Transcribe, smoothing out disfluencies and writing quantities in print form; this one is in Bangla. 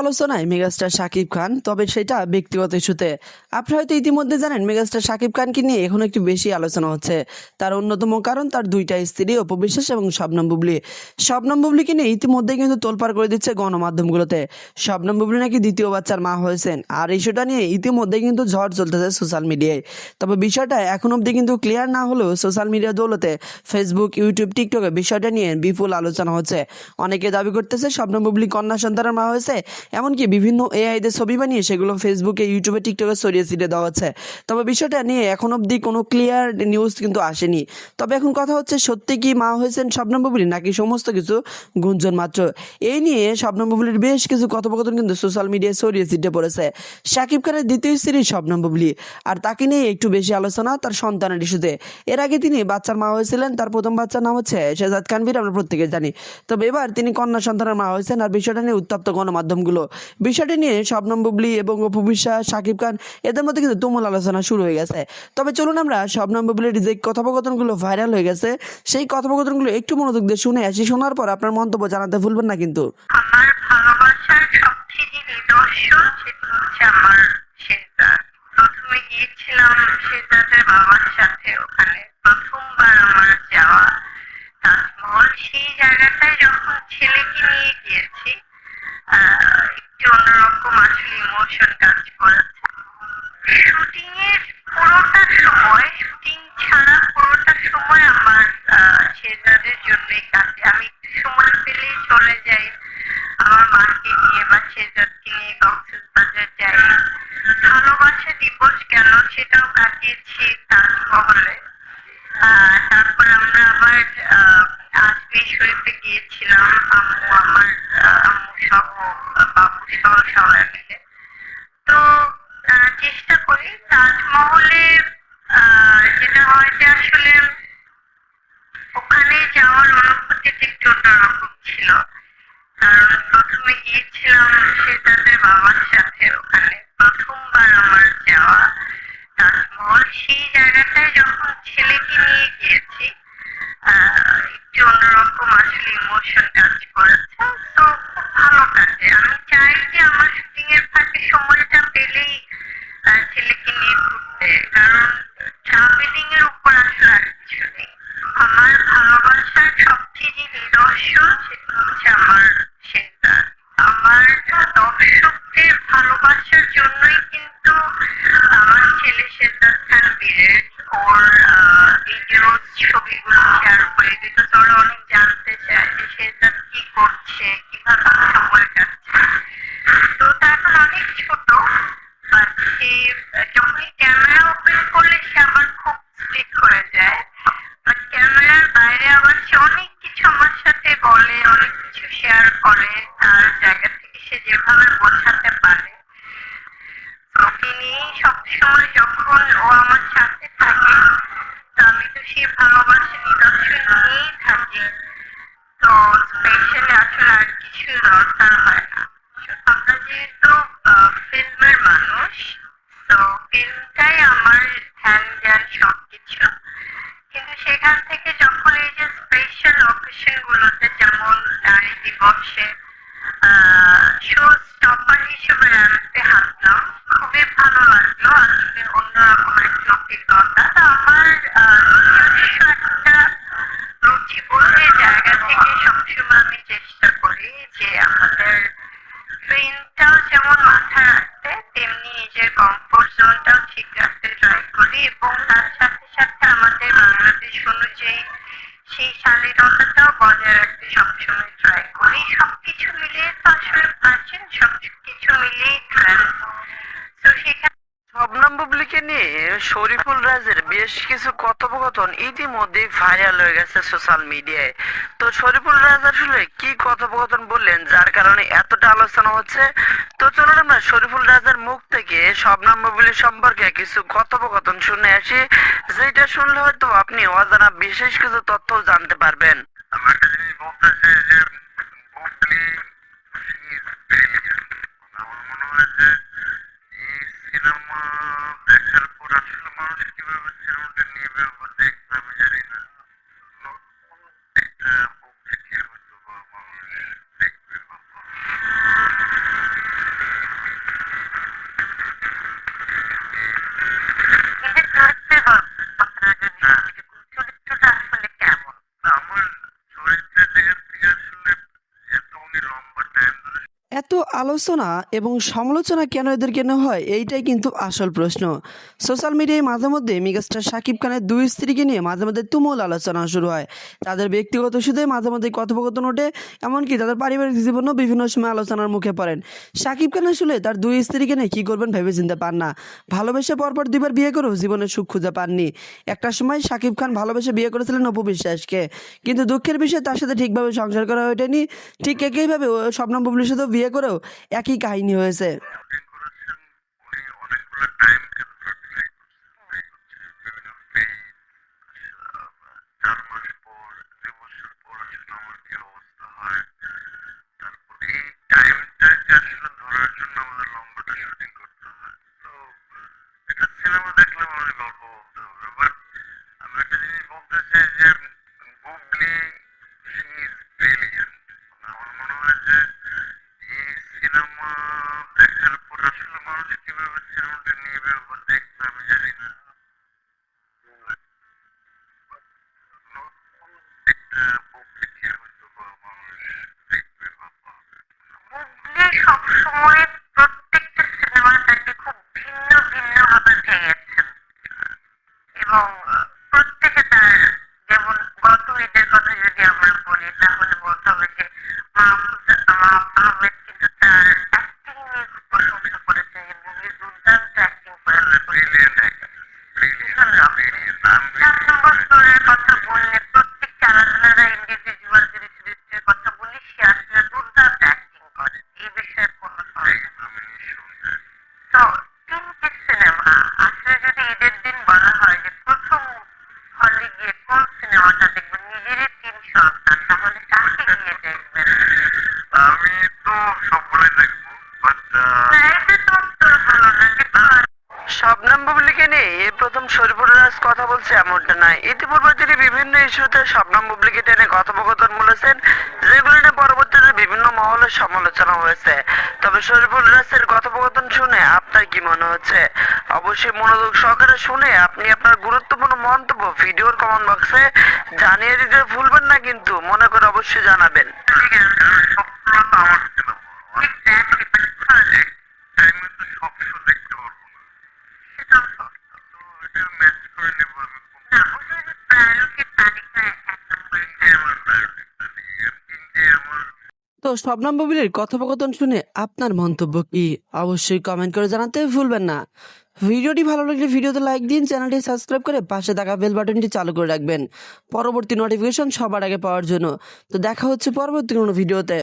আলোচনায় মেগাস্টার শাকিব খান, তবে সেটা ব্যক্তিগত ইস্যুতে। আপনি হয়তো ইতিমধ্যে জানেন মেগাস্টার শাকিব খানকে নিয়ে এখন একটু বেশি আলোচনা হচ্ছে। তার অন্যতম কারণ তার দুইটা স্ত্রী অপু বিশ্বাস এবং শবনম বুবলি। শবনম বুবলিকে নিয়ে ইতিমধ্যে কিন্তু তোলপাড় করে দিচ্ছে গণমাধ্যমগুলোতে। শবনম বুবলি নাকি দ্বিতীয় বাচ্চার মা হয়েছেন, আর ইস্যুটা নিয়ে ইতিমধ্যে কিন্তু ঝড় চলতেছে সোশ্যাল মিডিয়ায়। তবে বিষয়টা এখন অবধি কিন্তু ক্লিয়ার না হলেও সোশ্যাল মিডিয়া দৌলতে ফেসবুক, ইউটিউব, টিকটকে বিষয়টা নিয়ে বিপুল আলোচনা হচ্ছে। অনেকে দাবি করতেছে শবনম বুবলি কন্যা সন্তানের মা হয়েছে, এমনকি বিভিন্ন এআইতে ছবি বানিয়ে সেগুলো ফেসবুকে, ইউটিউবে, টিকটকে ছড়িয়ে ছিটিয়ে দেওয়া হচ্ছে। তবে বিষয়টা নিয়ে এখন অবধি কোনো ক্লিয়ার নিউজ কিন্তু আসেনি। তবে এখন কথা হচ্ছে, সত্যি কি মা হয়েছেন শবনম বুবলি, নাকি সমস্ত কিছু গুঞ্জন মাত্র? এই নিয়ে শবনম বুবলির বেশ কিছু কথোপকথন কিন্তু সোশ্যাল মিডিয়ায় ছড়িয়ে ছিটিয়ে পড়েছে। শাকিব খানের দ্বিতীয় স্ত্রী শবনম বুবলি, আর তাকে নিয়ে একটু বেশি আলোচনা তার সন্তানের ইস্যুতে। এর আগে তিনি বাচ্চার মা হয়েছিলেন, তার প্রথম বাচ্চার নাম হচ্ছে শেহজাদ খানভীর, আমরা প্রত্যেকে জানি। তবে এবার তিনি কন্যা সন্তানের মা হয়েছেন, আর বিষয়টা নিয়ে উত্তপ্ত গণমাধ্যমগুলো। বিষয়টি নিয়ে শবনম বুবলি এবং অপু বিশ্বাস, শাকিব খান, এদের মধ্যে কিন্তু তুমুল আলোচনা শুরু হয়ে গেছে। তবে চলুন আমরা শবনম বুবলির যে কথোপকথনগুলো ভাইরাল হয়ে গেছে সেই কথোপকথনগুলো একটু মনোযোগ দিয়ে শুনে আসি। শোনার পর আপনার মন্তব্য জানাতে ভুলবেন না কিন্তু। আমার ভালোবাসার সবচেয়ে যে নিদর্শন সেটা হচ্ছে আমার শেহজাদ। প্রথমে গিয়েছিলাম শেহজাদের বাবার সাথে, ওখানে প্রথমবার আমার যাওয়া তাজমহল। সেই জায়গাটায় যখন ছেলেকে নিয়ে গিয়েছি, একটু অন্যরকম আসলে ইমোশন কাজ করেছে। শুটিং এর পুরোটা সময়, শুটিং ছাড়া পুরোটা সময় আমার শেহজাদের জন্যই কাটে। আমি একটু সময় পেলেই চলে যাই আমার মাকে নিয়ে বা শেহজাদকে নিয়ে কক্সবাজার যাই। ভালোবাসা দিবস গেল, সেটাও কাটিয়েছি তাজমহলে। তারপর আমরা আবার আজমির শরীফে গিয়েছিলাম, আম্মু আমার, আম্মু সহ, বাবু সহ সবাই মিলে। তো চেষ্টা করি তাজমহলে, যেটা হয় যে আসলে ওখানে যাওয়ার অনুভূতিটা একটু অন্যরকম ছিল। কারণ প্রথমে গিয়েছিলাম শেহজাদের বাবার সাথে, ওখানে প্রথমবার আমার যাওয়া তাজমহল। সেই জায়গাটায় যখন ছেলেকে নিয়ে গিয়েছি, একটু অন্যরকম আসলে ইমোশন কাজ করেছে। তো খুব ভালো কাটে। আমি চাই যে আমার শুটিং এর ফাঁকে সময়টা পেলেই ছেলেকে নিয়ে ঘুরতে, কারণ ট্রাভেলিং এর উপর আসলে আর কিছু নেই। আমার ভালোবাসার সবচেয়ে যে নিদর্শন সেটা হচ্ছে আমার শেহজাদ। আমার দর্শকদের ভালোবাসার জন্যই কিন্তু আমার ছেলে শেহজাদ খানবীরের, ওর এই যে রোজ ছবিগুলো শেয়ার করে, বিকজ ওরা অনেক জানতে চায় যে শেহজাদ কি করছে, কিভাবে সময় কাটছে। তো তা এখন অনেক ছোট, বাট সে যখনই ক্যামেরা ওপেন করলে সে আবার খুব স্ট্রিক হয়ে যায়। বাট ক্যামেরার বাইরে আবার সে অনেক কিছু আমার সাথে বলে, অনেক কিছু শেয়ার করে তার জায়গা থেকে সে যেভাবে বোঝাতে পারে। তো তিনি সবসময় যখন ও আমার সাথে থাকে, তো আমি তো সেই ভালোবাসা নিদর্শন নিয়েই থাকি। তো স্পেশালি আসলে আর কিছু দরকার হয় না। আমরা যেহেতু ফিল্মের মানুষ, তো ফিল্মটাই আমার ধ্যান জ্ঞান সবকিছু। কিন্তু সেখান থেকে যখন এই যে স্পেশাল অকেশন গুলোতে, যেমন নারী দিবসে শো স্টপার হিসেবে রাখতে হাঁটলাম, খুবই ভালো লাগলো। আসলে অন্যরকম একটা অভিজ্ঞতা। আমার নিজস্ব একটা রুচিবোধের জায়গা থেকে সবসময় আমি চেষ্টা করি যে আমাদের ট্রেনটাও যেমন মাথায় রাখতে, তেমনি নিজের কমফোর্ট জোনটাও ঠিক রাখতে ট্রাই করি, এবং তার সাথে সাথে আমাদের বাংলাদেশ অনুযায়ী সেই শালীনতাটাও বজায় রাখতে সবসময় ট্রাই করি। সবকিছু মিলিয়ে তো আসলে প্রাচীন, সবকিছু মিলিয়েই ট্রেন্ড। তো সেখানে শবনম বুবলিকে নিয়ে শরীফুল রাজের বেশ কিছু কথোপকথন ইতিমধ্যেই ভাইরাল হয়ে গেছে সোশ্যাল মিডিয়ায়। তো শরীফুল রাজ আসলে কি কথোপকথন বললেন যার কারণে এতটা আলোচনা হচ্ছে? তো চলুন আমরা শরীফুল রাজের মুখ থেকে শবনম বুবলি সম্পর্কে কিছু কথোপকথন শুনে আসি, যেটা শুনলে হয়তো আপনি অজানা বিশেষ কিছু তথ্য জানতে পারবেন। আমার একটা জিনিস বলতেছে যে বুবলি আমার মনে হয় যে এই সিনেমা দেখার পর আসলে মানুষ কিভাবে সিনেমাটা নিবে বা দেখবে আমি জানি না। নতুন একটা বুক থেকে হয়তো বা মানুষ দেখবে বা এত আলোচনা এবং সমালোচনা কেন এদের কেন হয় এইটাই কিন্তু আসল প্রশ্ন। সোশ্যাল মিডিয়ায় মাঝে মধ্যে মেগাস্টার শাকিব খানের দুই স্ত্রীকে নিয়ে মাঝে মধ্যে তুমুল আলোচনা শুরু হয়। তাদের ব্যক্তিগত ইস্যুতে মাঝে মধ্যে কথোপকথন ওঠে, এমনকি তাদের পারিবারিক জীবনও বিভিন্ন সময় আলোচনার মুখে পড়েন। শাকিব খান আসলে তার দুই স্ত্রীকে নিয়ে কী করবেন ভেবে চিনতে পান না। ভালোবেসে পরপর দুইবার বিয়ে করেও জীবনের সুখ খুঁজে পাননি। একটা সময় শাকিব খান ভালোবেসে বিয়ে করেছিলেন অপু বিশ্বাসকে, কিন্তু দুঃখের বিষয় তার সাথে ঠিকভাবে সংসার করা ওঠেনি। ঠিক একইভাবে শবনম বুবলির সাথেও বিয়ে করেও একই কাহিনী হয়েছে। শুটিং করেছেন, উনি অনেকগুলো টাইম ক্যাপচার ট্রাই বিভিন্ন পেজ, 4 মাস পর 2 বছর পর আসলে আমার কি অবস্থা হয়। তারপরে এই টাইমটাকে আসলে ধরার জন্য আমাদের লম্বাটা শুটিং করতে হয়। তো এটা সিনেমা দেখলে অনেক গল্প বলতে হবে, বাট আমি একটা জিনিস বলতে চাই যে বুবলি শি ইজ ব্রিলিয়ান্ট। আমার মনে হয় যে এই সিনেমা দেখার পর আসলে মানুষ কিভাবে সিনেমাটা নিবে বা দেখবে আমি জানি না। নতুন একটা প্রকৃতি হয়তো বা মানুষ দেখবে বা পাবে। বুবলি সবসময় প্রত্যেকটা সিনেমা তাকে খুব ভিন্ন ভিন্ন ভাবে ভেঙেছেন এবং প্রত্যেকে তার, যেমন গত ঈদের কথা যদি আমরা বলি তাহলে বলতে হবে যে আহমেদ কিন্তু তার অ্যাক্টিং নিয়ে খুব প্রশংসা করেছেন যে বুবলি দুর্দান্ত অ্যাক্টিং করেছে। ব্রিলিয়ান্ট ভীষণ রকম। 4 নম্বর ফ্লোরের কথা বললে প্রত্যেকটা আলাদা আলাদা ইন্ডিভিজুয়াল যদি চরিত্রের কথা বলি সে আসলে দুর্দান্ত অ্যাক্টিং করে, এই বিষয়ে কোনো সন্দেহ নেই। তো 3টে সিনেমা আসলে যদি ঈদের দিন বলা হয় যে প্রথম হলে গিয়ে কোন সিনেমাটা দেখবেন, নিজেরই 3 সন্তান, তাহলে কাকে গিয়ে দেখবেন? আমি তো সবগুলোই দেখবো, বাট না, এটা তো উত্তর হলো না যে শবনম বুবলিকে নিয়ে এই প্রথম শরীফুল রাজ কথা বলছে এমনটা নয়। ইতিপূর্বে তিনি বিভিন্ন ইস্যুতে শবনম বুবলিকে টেনে কথোপকথন বলেছেন, যেগুলো নিয়ে পরবর্তীতে বিভিন্ন মহলে সমালোচনা হয়েছে। তবে শরীফুল রাজের কথোপকথন শুনে আপনার কি মনে হচ্ছে? অবশ্যই মনোযোগ সহকারে শুনে আপনি আপনার গুরুত্বপূর্ণ মন্তব্য ভিডিওর কমেন্ট বক্সে জানিয়ে দিতে ভুলবেন না, কিন্তু মনে করে অবশ্যই জানাবেন। সবগুলো তো আমার সিনেমা, টাইমে তো সব শো দেখতে পারবো না। সেটাও সত্য। তো এটা ম্যাচ করে নেবো আমি কোন না, ওটা যে প্রায়োরিটির তালিকায় 1 নম্বরে তিনটে আমার প্রায়োরিটি তালিকা, তিনটে আমার। তো শবনম বুবলির কথোপকথন শুনে আপনার মন্তব্য কি অবশ্যই কমেন্ট করে জানাতে ভুলবেন না। ভিডিওটি ভালো লাগলে ভিডিওতে লাইক দিন, চ্যানেলটি সাবস্ক্রাইব করে পাশে থাকা বেল বাটনটি চালু করে রাখবেন পরবর্তী নোটিফিকেশন সবার আগে পাওয়ার জন্য। তো দেখা হচ্ছে পরবর্তী কোনো ভিডিওতে।